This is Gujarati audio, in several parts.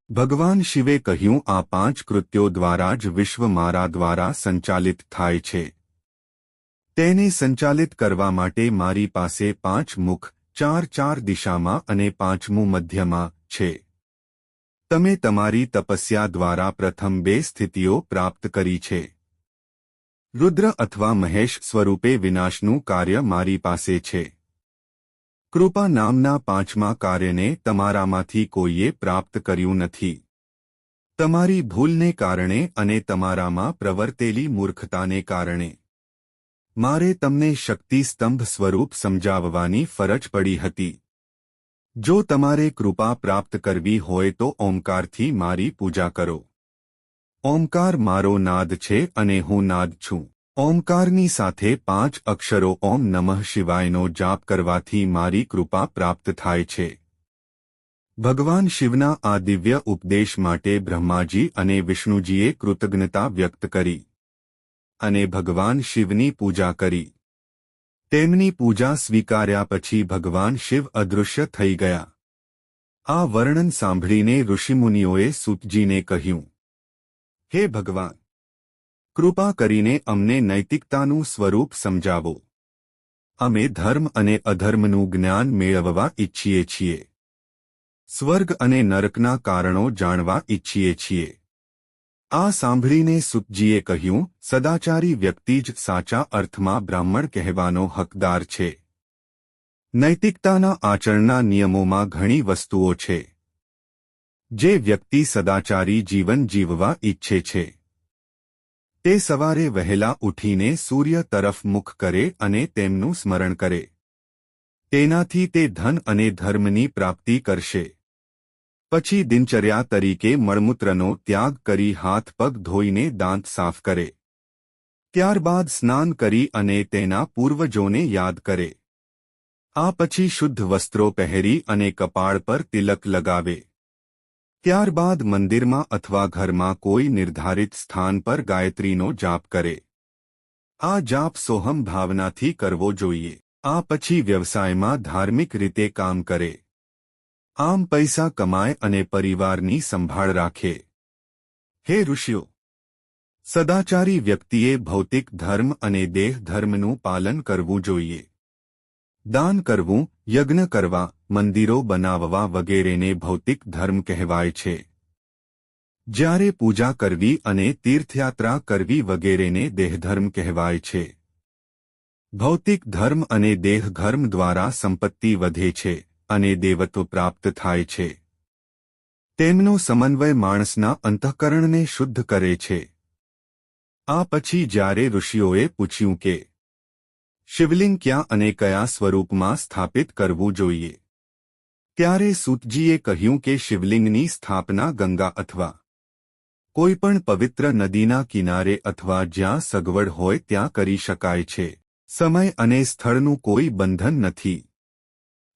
ભગવાન શિવે કહ્યું, આ 5 કૃત્યો દ્વારા જ વિશ્વ મારા દ્વારા સંચાલિત થાય છે. તેને સંચાલિત કરવા માટે મારી પાસે 5 મુખ, 4 દિશામાં અને 5મું મધ્યમાં છે. તમે તમારી તપસ્યા દ્વારા પ્રથમ 2 સ્થિતિઓ પ્રાપ્ત કરી છે. રુદ્ર અથવા મહેશ સ્વરૂપે વિનાશનું કાર્ય મારી પાસે છે. કૃપા નામના 5મા કાર્યને તમારામાંથી કોઈએ પ્રાપ્ત કર્યું નથી. તમારી ભૂલને કારણે અને તમારામાં પ્રવર્તેલી મૂર્ખતાને કારણે મારે તમને શક્તિ સ્તંભ સ્વરૂપ સમજાવવાની ફરજ પડી હતી. જો તમારે કૃપા પ્રાપ્ત કરવી હોય તો ઓમકારથી મારી પૂજા કરો. ઓમકાર મારો નાદ છે અને હું નાદ છું. ઓમકારની સાથે 5 અક્ષરો ઓમ નમઃ શિવાયનો જાપ કરવાથી મારી કૃપા પ્રાપ્ત થાય છે. ભગવાન શિવના આ દિવ્ય ઉપદેશ માટે બ્રહ્માજી અને વિષ્ણુજીએ કૃતજ્ઞતા વ્યક્ત કરી અને ભગવાન શિવની પૂજા કરી. તેમની પૂજા સ્વીકાર્યા પછી ભગવાન શિવ અદૃશ્ય થઈ ગયા. આ વર્ણન સાંભળીને ઋષિમુનિઓએ સૂતજીને કહ્યું, હે ભગવાન, કૃપા કરીને અમને નૈતિકતાનું સ્વરૂપ સમજાવો. અમે ધર્મ અને અધર્મનું જ્ઞાન મેળવવા ઈચ્છીએ છીએ. સ્વર્ગ અને નરકના કારણો જાણવા ઈચ્છીએ છીએ. આ સાંભળીને સૂતજીએ કહ્યું, સદાચારી વ્યક્તિ જ સાચા અર્થમાં બ્રાહ્મણ કહેવાનો હકદાર છે. નૈતિકતાના આચરણના નિયમોમાં ઘણી વસ્તુઓ છે. જે વ્યક્તિ સદાચારી જીવન જીવવા ઈચ્છે છે તે સવારે વહેલા ઉઠીને સૂર્ય તરફ મુખ કરે અને તેમનું સ્મરણ કરે. તેનાથી તે ધન અને ધર્મની પ્રાપ્તિ કરશે. પછી દિનચર્યા તરીકે મળમૂત્રનો ત્યાગ કરી હાથ પગ ધોઈને દાંત સાફ કરે. ત્યારબાદ સ્નાન કરી અને તેના પૂર્વજોને યાદ કરે. આ પછી શુદ્ધ વસ્ત્રો પહેરી અને કપાળ પર તિલક લગાવે. ત્યારબાદ મંદિરમાં અથવા ઘરમાં કોઈ નિર્ધારિત સ્થાન પર ગાયત્રીનો જાપ કરે. આ જાપ સોહમ ભાવનાથી કરવો જોઈએ. આ પછી વ્યવસાયમાં ધાર્મિક રીતે કામ કરે. આમ પૈસા કમાય અને પરિવારની સંભાળ રાખે. હે ઋષિઓ, સદાચારી વ્યક્તિએ ભૌતિક ધર્મ અને દેહ ધર્મનું પાલન કરવું જોઈએ. દાન કરવું, યજ્ઞ કરવા, મંદિરો બનાવવા વગેરેને ભૌતિક ધર્મ કહેવાય છે. જ્યારે પૂજા કરવી અને તીર્થયાત્રા કરવી વગેરેને દેહધર્મ કહેવાય છે. ભૌતિક ધર્મ અને દેહધર્મ દ્વારા સંપત્તિ વધે છે અને દેવત્વ પ્રાપ્ત થાય છે. તેમનો સમન્વય માણસના અંતઃકરણને શુદ્ધ કરે છે. આ પછી જ્યારે ઋષિઓએ પૂછ્યું કે શિવલિંગ ક્યાં અને કયા સ્વરૂપમાં સ્થાપિત કરવું જોઈએ, ત્યારે સૂતજીએ કહ્યું કે શિવલિંગની સ્થાપના ગંગા અથવા કોઈપણ પવિત્ર નદીના કિનારે અથવા જ્યાં સગવડ હોય ત્યાં કરી શકાય છે. સમય અને સ્થળનું કોઈ બંધન નથી.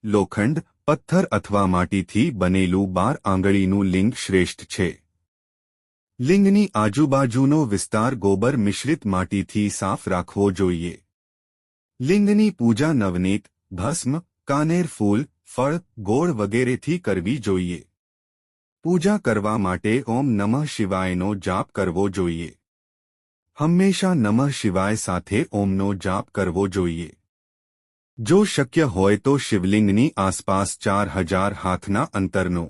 લોખંડ, પથ્થર અથવા માટીથી બનેલું 12 આંગળીનું લિંગ શ્રેષ્ઠ છે. લિંગની આજુબાજુનો વિસ્તાર ગોબર મિશ્રિત માટીથી સાફ રાખવો જોઈએ. લિંગની પૂજા નવનીત, ભસ્મ, કાનેર ફૂલ, ફળ, ગોળ વગેરેથી કરવી જોઈએ. પૂજા કરવા માટે ઓમ નમઃ શિવાયનો જાપ કરવો જોઈએ. હંમેશા નમઃ શિવાય સાથે ઓમનો જાપ કરવો જોઈએ. જો શક્ય હોય તો શિવલિંગની આસપાસ 4000 હાથના અંતરનો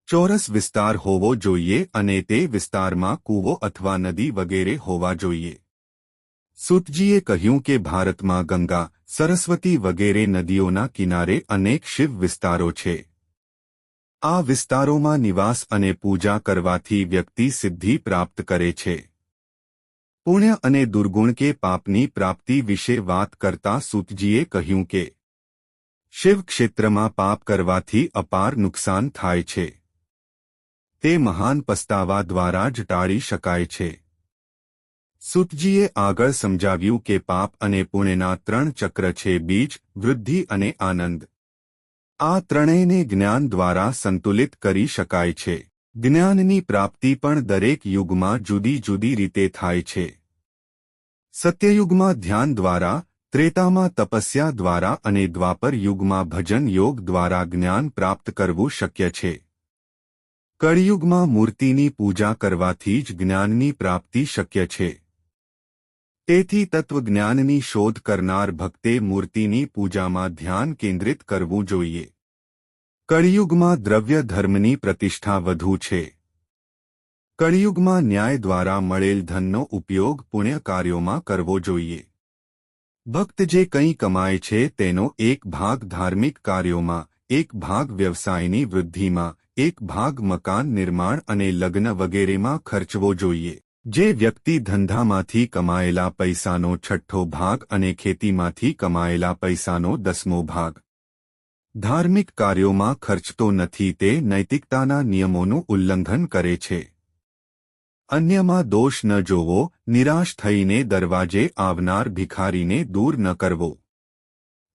ચોરસ વિસ્તાર હોવો જોઈએ અને તે વિસ્તારમાં કૂવો અથવા નદી વગેરે હોવા જોઈએ. સૂતજીએ કહ્યું કે ભારતમાં ગંગા, સરસ્વતી વગેરે નદીઓના કિનારે અનેક શિવ વિસ્તારો છે. આ વિસ્તારોમાં નિવાસ અને પૂજા કરવાથી વ્યક્તિ સિદ્ધિ પ્રાપ્ત કરે છે. પુણ્ય અને દુર્ગુણ કે પાપની પ્રાપ્તિ વિશે વાત કરતા સૂતજીએ કહ્યું કે શિવ ક્ષેત્રમાં પાપ કરવાથી અપાર નુકસાન થાય છે. તે મહાન પસ્તાવા દ્વારા જ ટાળી શકાય છે. સૂતજીએ આગળ સમજાવ્યું કે પાપ અને પુણ્યના 3 ચક્ર છે: બીજ, વૃદ્ધિ અને આનંદ. આ ત્રણેયને જ્ઞાન દ્વારા સંતુલિત કરી શકાય છે. જ્ઞાનની પ્રાપ્તિ પણ દરેક યુગમાં જુદી જુદી રીતે થાય છે. સત્યયુગમાં ધ્યાન દ્વારા, ત્રેતામાં તપસ્યા દ્વારા અને દ્વાપર યુગમાં ભજન યોગ દ્વારા જ્ઞાન પ્રાપ્ત કરવું શક્ય છે. કળિયુગમાં મૂર્તિની પૂજા કરવાથી જ જ્ઞાનની પ્રાપ્તિ શક્ય છે. તેથી તત્વજ્ઞાનની શોધ કરનાર ભક્તે મૂર્તિની પૂજામાં ધ્યાન કેન્દ્રિત કરવું જોઈએ. કળિયુગમાં દ્રવ્ય ધર્મની પ્રતિષ્ઠા વધુ છે. કળિયુગમાં ન્યાય દ્વારા મળેલ ધનનો ઉપયોગ પુણ્ય કાર્યોમાં કરવો જોઈએ. ભક્ત જે કંઈ કમાય છે તેનો એક ભાગ ધાર્મિક કાર્યોમાં, એક ભાગ વ્યવસાયની વૃદ્ધિમાં, એક ભાગ મકાન નિર્માણ અને લગ્ન વગેરેમાં ખર્ચવો જોઈએ. જે વ્યક્તિ ધંધામાંથી કમાયેલા પૈસાનો 6ઠ્ઠો ભાગ અને ખેતીમાંથી કમાયેલા પૈસાનો 10મો ભાગ ધાર્મિક કાર્યોમાં ખર્ચતો નથી તે નૈતિકતાના નિયમોનું ઉલ્લંઘન કરે છે. અન્યમાં દોષ ન જોવો, નિરાશ થઈને દરવાજે આવનાર ભિખારીને દૂર ન કરવો.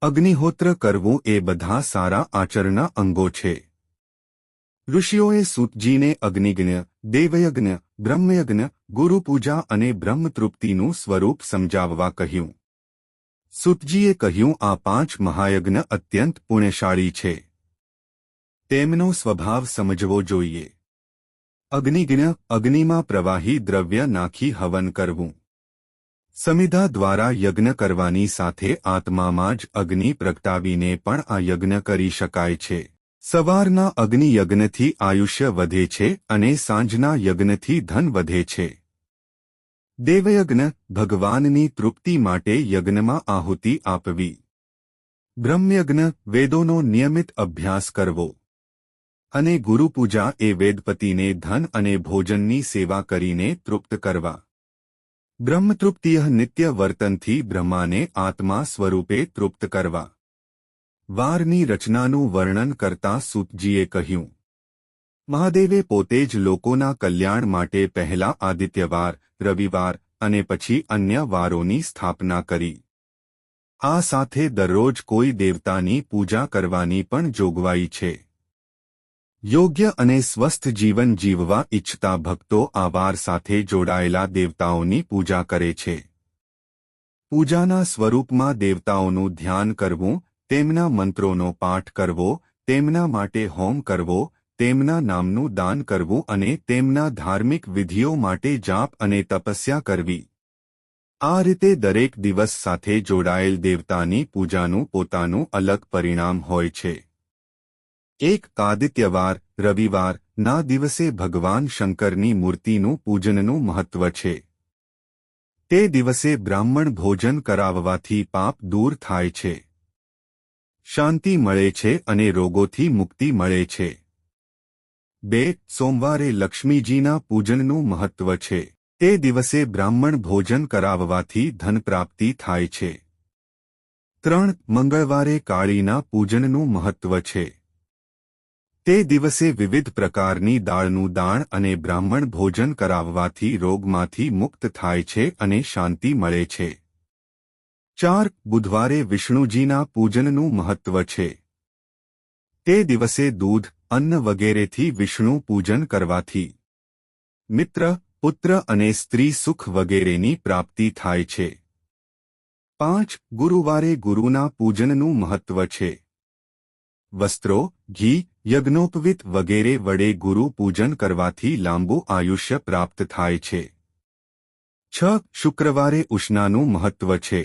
અગ્નિહોત્ર કરવું એ બધા સારા આચરણના અંગો છે. ઋષિઓએ સૂતજીને અગ્નિયજ્ઞ, દેવયજ્ઞ, બ્રહ્મયજ્ઞ, ગુરુપૂજા અને બ્રહ્મતૃપ્તિનું સ્વરૂપ સમજાવવા કહ્યું. સૂતજીએ કહ્યું આ 5 મહાયજ્ઞ અત્યંત પુણ્યશાળી છે. તેમનો સ્વભાવ સમજવો જોઈએ. અગ્નિયજ્ઞ, અગ્નિમાં પ્રવાહી દ્રવ્ય નાખી હવન કરવું. સમિધા દ્વારા યજ્ઞ કરવાની સાથે આત્મામાં જ અગ્નિ પ્રગટાવીને પણ આ યજ્ઞ કરી શકાય છે. સવારના અગ્નિયજ્ઞથી આયુષ્ય વધે છે અને સાંજના યજ્ઞથી ધન વધે છે. દેવયજ્ઞ, ભગવાનની તૃપ્તિ માટે યજ્ઞમાં આહુતિ આપવી. બ્રહ્મયજ્ઞ, વેદોનો નિયમિત અભ્યાસ કરવો. અને ગુરુપૂજા એ વેદપતિને ધન અને ભોજનની સેવા કરીને તૃપ્ત કરવા. બ્રહ્મતૃપ્તિય નિત્ય વર્તનથી બ્રહ્માને આત્મા સ્વરૂપે તૃપ્ત કરવા. વારની રચનાનું વર્ણન કરતા સૂતજીએ કહ્યું. મહાદેવે પોતે જ લોકોના કલ્યાણ માટે પહેલા આદિત્યવાર, રવિવાર અને પછી અન્ય વારોની સ્થાપના કરી. આ સાથે દરરોજ કોઈ દેવતાની પૂજા કરવાની પણ જોગવાઈ છે. યોગ્ય અને સ્વસ્થ જીવન જીવવા ઇચ્છતા ભક્તો આ વાર સાથે જોડાયેલા દેવતાઓની પૂજા કરે છે. પૂજાના સ્વરૂપમાં દેવતાઓનું ધ્યાન કરવું, તેમના મંત્રોનો પાઠ કરવો, તેમના માટે હોમ કરવો, તેમના નામનું દાન કરવું અને તેમના ધાર્મિક વિધિઓ માટે જાપ અને તપસ્યા કરવી. આ રીતે દરેક દિવસ સાથે જોડાયેલ દેવતાની પૂજાનું પોતાનું અલગ પરિણામ હોય છે. એક આદિત્યવાર, રવિવાર ના દિવસે ભગવાન શંકરની મૂર્તિનું પૂજનનું મહત્વ છે. તે દિવસે બ્રાહ્મણ ભોજન કરાવવાથી પાપ દૂર થાય છે. શાંતિ મળે છે અને રોગોથી મુક્તિ મળે છે. 2. સોમવારે લક્ષ્મીજીના પૂજનનું મહત્વ છે. તે દિવસે બ્રાહ્મણ ભોજન કરાવવાથી ધન પ્રાપ્તિ થાય છે. 3. મંગળવારે કાળીના પૂજનનું મહત્વ છે. તે દિવસે વિવિધ પ્રકારની દાળનું દાન અને બ્રાહ્મણ ભોજન કરાવવાથી રોગમાંથી મુક્ત થાય છે અને શાંતિ મળે છે. 4. બુધવારે વિષ્ણુજીના પૂજનનું મહત્વ છે. તે દિવસે દૂધ, અન્ન વગેરેથી વિષ્ણુ પૂજન કરવાથી મિત્ર, પુત્ર અને સ્ત્રી સુખ વગેરેની પ્રાપ્તિ થાય છે. 5. ગુરુવારે ગુરુના પૂજનનું મહત્વ છે. વસ્ત્રો, ઘી, યજ્ઞોપવિત વગેરે વડે ગુરુ પૂજન કરવાથી લાંબુ આયુષ્ય પ્રાપ્ત થાય છે. 6. શુક્રવારે ઉષ્ણાનું મહત્વ છે.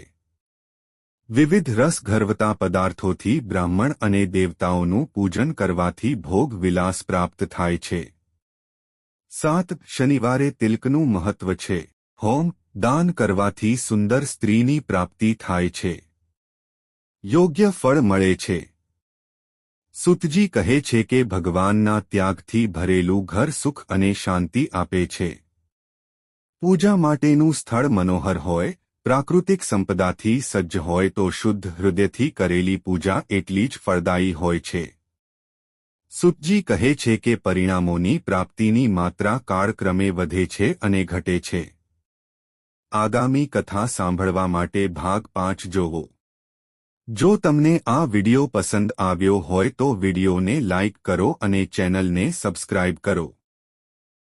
વિવિધ રસ ઘરવતા પદાર્થોથી બ્રાહ્મણ અને દેવતાઓનું પૂજન કરવાથી ભોગ વિલાસ પ્રાપ્ત થાય છે. 7. શનિવારે તિલકનું મહત્વ છે. હોમ, દાન કરવાથી સુંદર સ્ત્રીની પ્રાપ્તિ થાય છે. યોગ્ય ફળ મળે છે. સૂતજી કહે છે કે ભગવાનના ત્યાગથી ભરેલું ઘર સુખ અને શાંતિ આપે છે. પૂજા માટેનું સ્થળ મનોહર હોય, પ્રાકૃતિક સંપદાથી સજ્જ હોય તો શુદ્ધ હૃદયથી કરેલી પૂજા એટલી જ ફળદાયી હોય છે. સૂતજી કહે છે કે પરિણામોની પ્રાપ્તિની માત્રા કાળક્રમે વધે છે અને ઘટે છે. આગામી કથા સાંભળવા માટે ભાગ 5 જોવો. જો તમને આ વિડિયો પસંદ આવ્યો હોય તો વિડિયોને લાઇક કરો અને ચેનલને સબસ્ક્રાઇબ કરો.